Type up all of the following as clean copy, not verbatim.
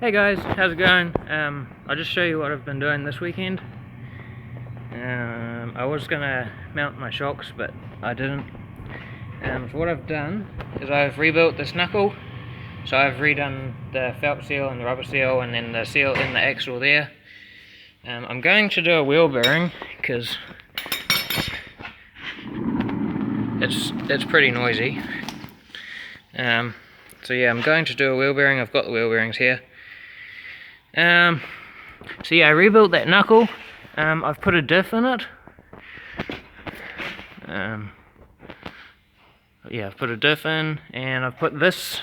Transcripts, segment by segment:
Hey guys, how's it going? I'll just show you what I've been doing this weekend. I was gonna mount my shocks, but I didn't. So what I've done is I've rebuilt this knuckle. So I've redone the felt seal and the rubber seal, and then the seal in the axle there. I'm going to do a wheel bearing because it's pretty noisy. So yeah, I'm going to do a wheel bearing. I've got the wheel bearings here. So yeah, I rebuilt that knuckle. I've put a diff in it. Yeah, I've put a diff in, and I've put this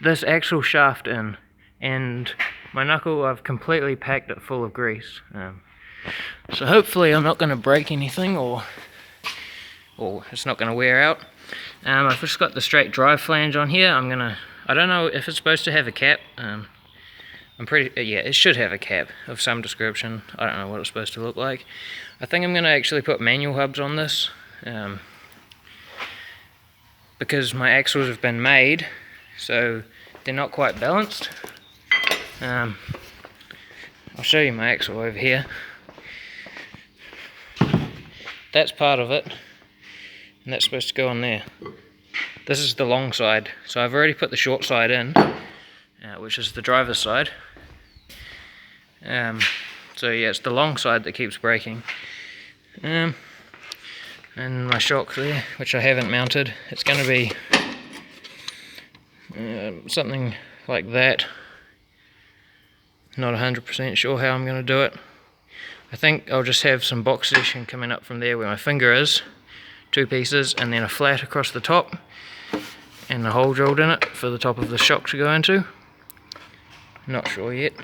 axle shaft in, and my knuckle, I've completely packed it full of grease. So hopefully I'm not going to break anything, or it's not going to wear out. I've just got the straight drive flange on here. I don't know if it's supposed to have a cap. Yeah, it should have a cap of some description. I don't know what it's supposed to look like. I think I'm going to actually put manual hubs on this, because my axles have been made, so they're not quite balanced. I'll show you my axle over here. That's part of it, and that's supposed to go on there. This is the long side, so I've already put the short side in, which is the driver's side. So yeah, it's the long side that keeps breaking. And my shock there, which I haven't mounted, it's going to be something like that. Not 100% sure how I'm going to do it. I think I'll just have some box section coming up from there where my finger is, 2 pieces, and then a flat across the top, and a hole drilled in it for the top of the shock to go into. Not sure yet.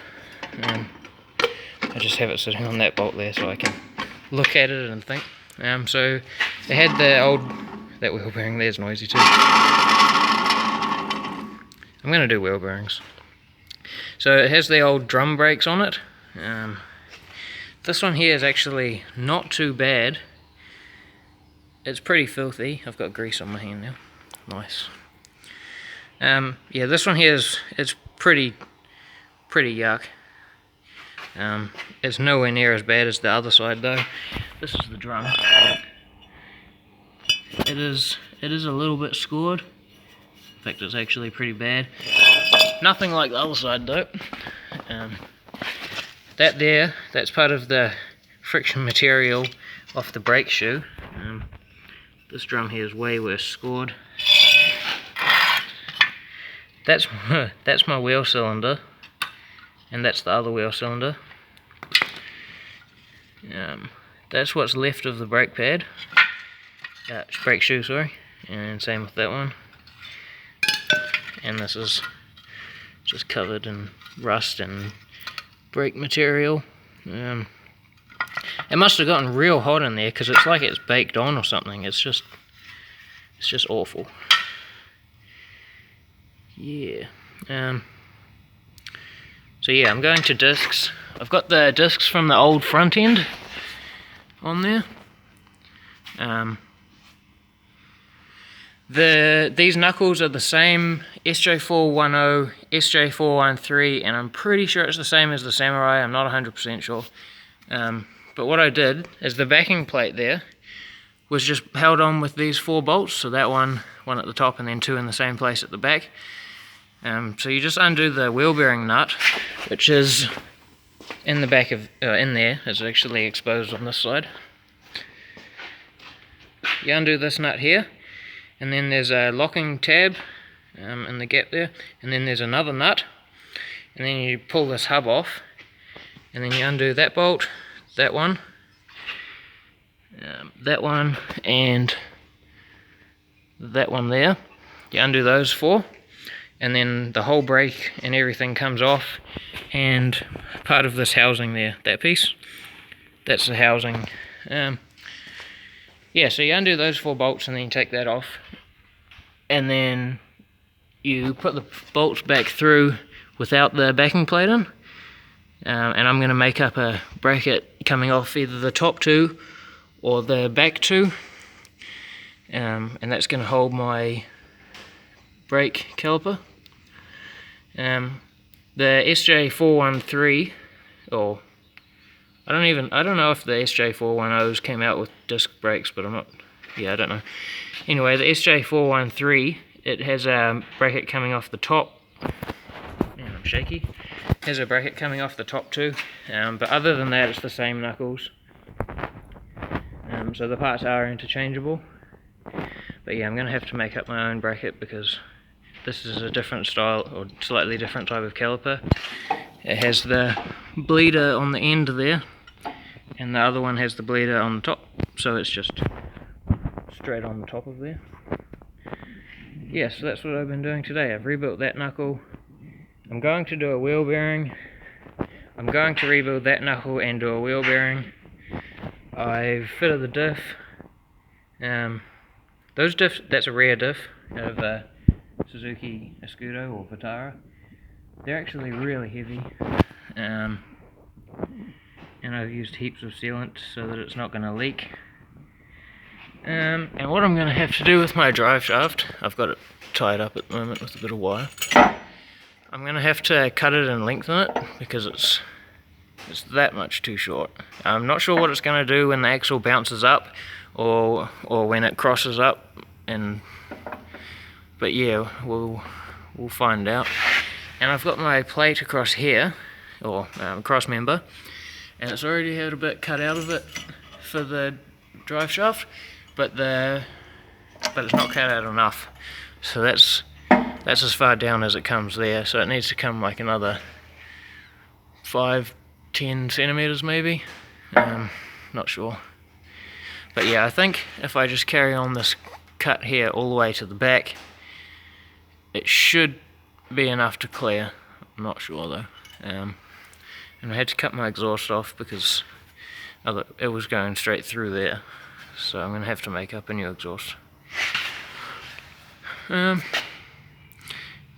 I just have it sitting on that bolt there so I can look at it and think. So they had that wheel bearing there's noisy too. I'm going to do wheel bearings. So it has the old drum brakes on it. This one here is actually not too bad. It's pretty filthy. I've got grease on my hand now. Nice. Yeah, this one here it's pretty yuck. It's nowhere near as bad as the other side though. This is the drum. It is a little bit scored. In fact, it's actually pretty bad. Nothing like the other side though. That's part of the friction material off the brake shoe. This drum here is way worse scored. That's my wheel cylinder, and that's the other wheel cylinder. That's what's left of the brake pad, brake shoe, sorry, and same with that one. And this is just covered in rust and brake material. It must have gotten real hot in there because it's like it's baked on or something. It's just awful. Yeah. So yeah, I'm going to discs. I've got the discs from the old front end on there. These knuckles are the same SJ410, SJ413, and I'm pretty sure it's the same as the Samurai. I'm not 100% sure. But what I did is the backing plate there was just held on with these 4 bolts. So that one at the top, and then 2 in the same place at the back. So you just undo the wheel bearing nut, which is in the back of in there. It's actually exposed on this side. You undo this nut here, and then there's a locking tab in the gap there, and then there's another nut, and then you pull this hub off, and then you undo that bolt, that one, and that one there. You undo those 4, and then the whole brake and everything comes off, and part of this housing there, that piece, that's the housing. Yeah, so you undo those 4 bolts, and then you take that off, and then you put the bolts back through without the backing plate in. And I'm going to make up a bracket coming off either the top 2 or the back 2, and that's going to hold my brake caliper. The SJ413, or I don't know if the SJ410s came out with disc brakes, but I don't know. Anyway, the SJ413, it has a bracket coming off the top. Man, I'm shaky. Has a bracket coming off the top too, but other than that, it's the same knuckles. So the parts are interchangeable. But yeah, I'm going to have to make up my own bracket because this is a different style, or slightly different type of caliper. It has the bleeder on the end there, and the other one has the bleeder on the top, so it's just straight on the top of there. Yeah, so that's what I've been doing today. I've rebuilt that knuckle. I'm going to do a wheel bearing. I'm going to rebuild that knuckle and do a wheel bearing. I've fitted the diff. Those diffs, that's a rear diff of Suzuki Escudo or Vitara. They're actually really heavy, and I've used heaps of sealant so that it's not going to leak. And what I'm going to have to do with my drive shaft, I've got it tied up at the moment with a bit of wire. I'm going to have to cut it and lengthen it because it's that much too short. I'm not sure what it's going to do when the axle bounces up or when it crosses up, but yeah, we'll find out. And I've got my plate across here, or cross member, and it's already had a bit cut out of it for the drive shaft, but it's not cut out enough. So that's as far down as it comes there. So it needs to come like another 5-10 centimeters maybe. Not sure. But yeah, I think if I just carry on this cut here all the way to the back, it should be enough to clear. I'm not sure though. And I had to cut my exhaust off because it was going straight through there. So I'm going to have to make up a new exhaust. Yeah,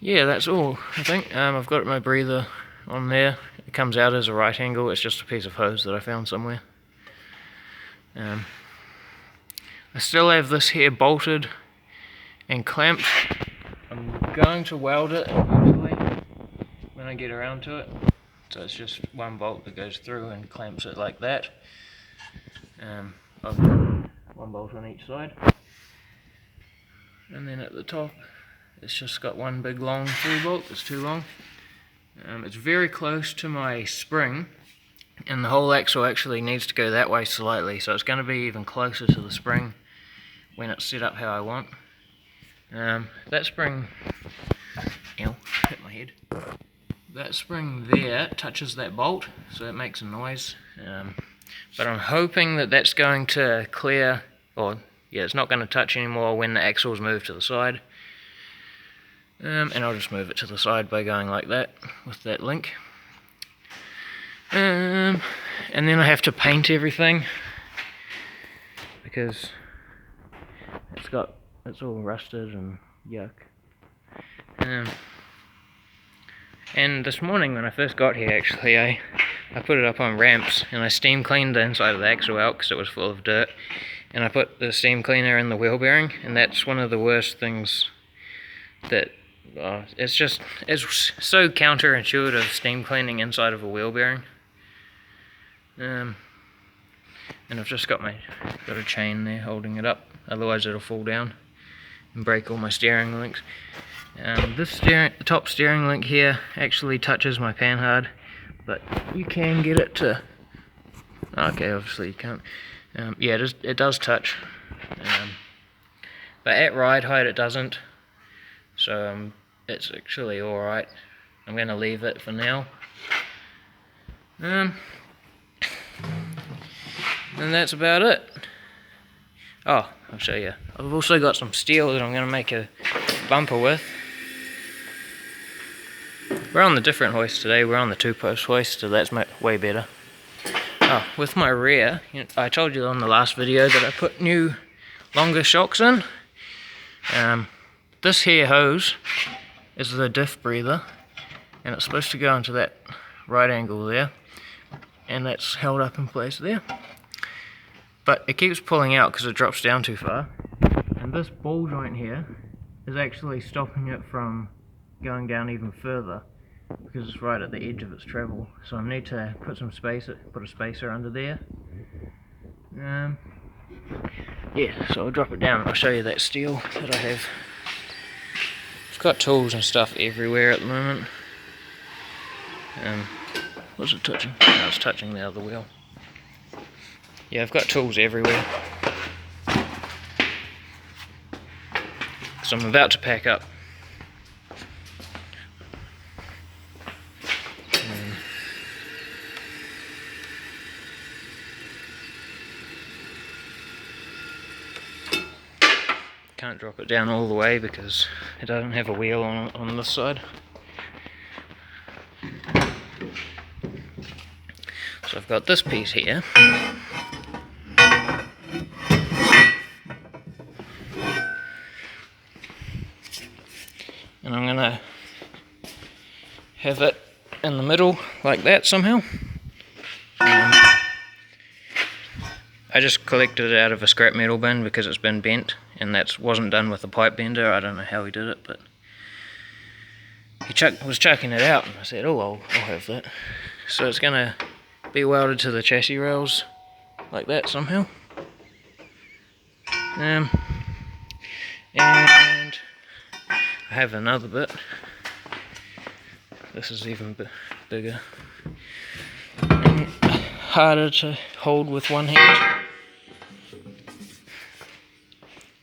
that's all, I think. I've got my breather on there. It comes out as a right angle. It's just a piece of hose that I found somewhere. I still have this here bolted and clamped. I'm going to weld it eventually when I get around to it. So it's just one bolt that goes through and clamps it like that. I've got one bolt on each side. And then at the top, it's just got one big long through bolt. It's too long. It's very close to my spring, and the whole axle actually needs to go that way slightly, so it's going to be even closer to the spring when it's set up how I want. That spring, hit my head. That spring there touches that bolt, so it makes a noise. But I'm hoping that that's going to clear, or yeah, it's not going to touch anymore when the axle's moved to the side. And I'll just move it to the side by going like that with that link. And then I have to paint everything because it's all rusted and yuck. And this morning when I first got here, actually, I put it up on ramps and I steam cleaned the inside of the axle out because it was full of dirt. And I put the steam cleaner in the wheel bearing, and that's one of the worst things that, it's so counterintuitive, steam cleaning inside of a wheel bearing. And I've just got a chain there holding it up, otherwise it'll fall down and break all my steering links. The top steering link here actually touches my panhard, but you can get it to, okay, obviously you can't. Yeah, it does touch, but at ride height it doesn't, so it's actually alright. I'm going to leave it for now. And that's about it. Oh, I'll show you. I've also got some steel that I'm going to make a bumper with. We're on the different hoist today. We're on the 2-post hoist, so that's way better. Oh, with my rear, I told you on the last video that I put new longer shocks in. This here hose is the Diff Breather, and it's supposed to go into that right angle there, and that's held up in place there. But it keeps pulling out because it drops down too far, and this ball joint here is actually stopping it from going down even further. because it's right at the edge of its travel. So I need to put a spacer under there. Yeah, so I'll drop it down and I'll show you that steel that I have. I've got tools and stuff everywhere at the moment. What's it touching? No, it's touching the other wheel. Yeah, I've got tools everywhere. So I'm about to pack up. Can't drop it down all the way because it doesn't have a wheel on this side. So I've got this piece here. And I'm going to have it in the middle like that somehow. I just collected it out of a scrap metal bin because it's been bent, and that wasn't done with a pipe bender. I don't know how he did it, but he was chucking it out, and I said, oh, I'll have that. So it's going to be welded to the chassis rails like that somehow. And I have another bit. This is even bigger and harder to hold with one hand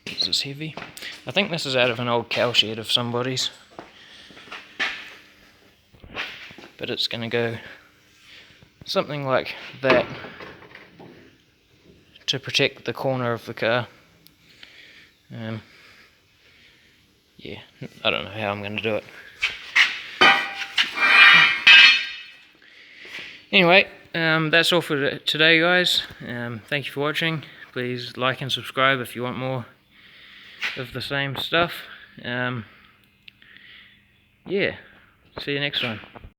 because it's heavy. I think this is out of an old cow shed of somebody's, but it's going to go something like that to protect the corner of the car. Yeah, I don't know how I'm going to do it. Anyway, that's all for today, guys. Thank you for watching. Please like and subscribe if you want more of the same stuff. Yeah, see you next time.